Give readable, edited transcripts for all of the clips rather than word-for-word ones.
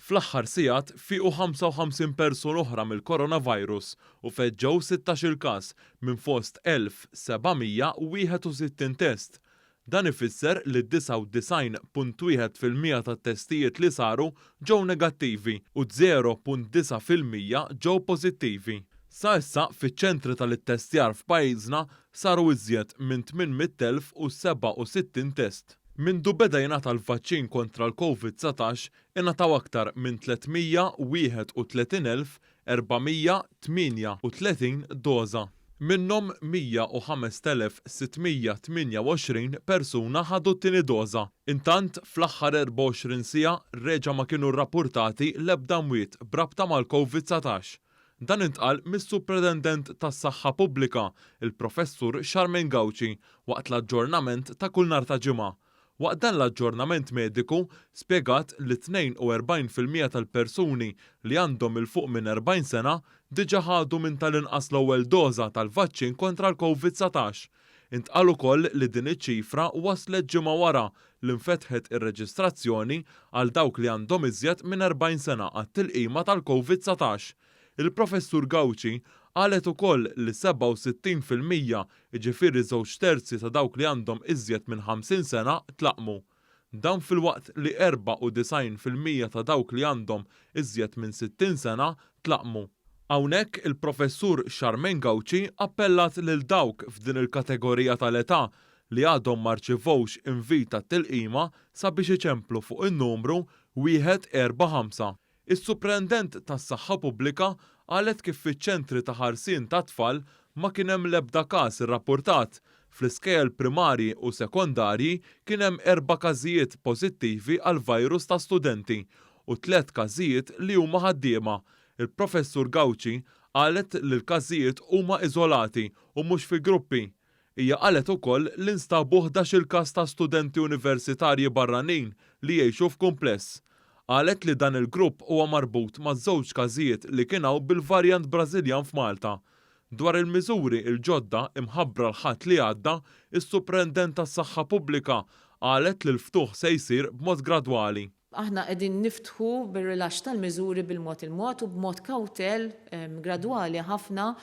Fl-aħħar sigħat fiequ 55 persuna oħra mill-coronavirus u feġġew 16 każ minn fost 1761 test. Dan ifisser li 99.1% tat-testijiet li saru ġew negattivi u 0.9% ġew pożittivi. Sa issa fiċ-ċentri tal-ittestjar f'pajjiżna saru iżjed minn 800,067 test. Mindu beda jingħata l-vaċċin kontra l-COVID-19 ingħataw aktar minn 331,438 doża. Minnhom 105,628 persuna ħadu t-tieni doża. Intant fl-aħħar 24 siegħa reġa' ma kienu rrappurtati l-ebda mwiet brabta mal-COVID-19. Dan intqal mis-Superintendent tas-Saħħa Pubblika, il-Professur Charmaine Gauci, waqt l-aġġornament ta' kull nhar ta' ġimgħa. Waqt dan l-aġġornament mediku spjegat li 42% tal-persuni li għandhom il-fuq minn 40 sena diġà ħadu minn tal-inqas l-ewwel doża tal-vaċċin kontra l-COVID-19. Intqal ukoll li din iċ-ċifra waslet ġimgħa wara li nfetħet ir-reġistrazzjoni għal dawk li għandhom iżjed minn 40 sena għat-tilqima tal-COVID-19. Il-Professur Gauci qalet ukoll li 67% jiġifieri 2/3 ta' dawk li għandhom iżjed minn 50 sena tlaqmu. Dan filwaqt li 94% ta' dawk li għandhom iżjed minn 60 sena tlaqmu. Hawnhekk il-Professur Charmaine Gauci appellat lil dawk f'din il-kategorija tal-età li għadhom ma rċevewx invita tilqima sabiex iċemplu fuq in-numru 145. Is-Superintendent tas-Saħħa Pubblika qalet kif fiċ-ċentri ta' ħarsien tat-tfal ma kien hemm l-ebda każ irrappurtat. Fl-iskejjel primarji u sekondarji kien hemm 4 każijiet pożittivi għal virus ta' studenti u 3 każijiet li huma ħaddiema. Il-Professur Gauci qalet li l-każijiet huma iżolati u mhux fi gruppi. Hija qalet ukoll li nstabu 11 każ ta' studenti universitarji barranin li jgħixu f'kumpless. Qalet li dan il-grupp huwa marbut ma' żewġ każijiet li kienu bil-varjant Brażiljan f'Malta. Dwar il-miżuri l-ġodda imħabbra l-ħadd li għadda, is-Superintendent tas-Saħħa Pubblika qalet li l-ftuħ se jsir b'mod gradwali. Aħna qegħdin niftħu bir-rilaxx tal-miżuri bil-mod il-mod u b'mod kawtel gradwali ħafna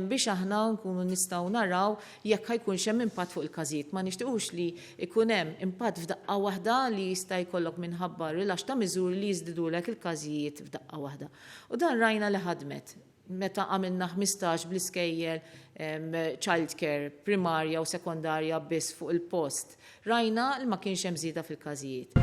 biex aħna nkunu nistgħu naraw jekk ħajkunx hemm impatt fuq il-każijiet. Ma nixtiequx li jkun hemm impatt f'daqqa waħda li jista' jkollok minħabba rilaxx ta' miżuri li jiżdidulek il-każijiet f'daqqa waħda. U dan rajna li ħadmet. Meta għamilna 15 bl-iskejjel childcare primarja u sekondarja biss fuq il-post, rajna li ma kienx hemm żieda fil-każijiet.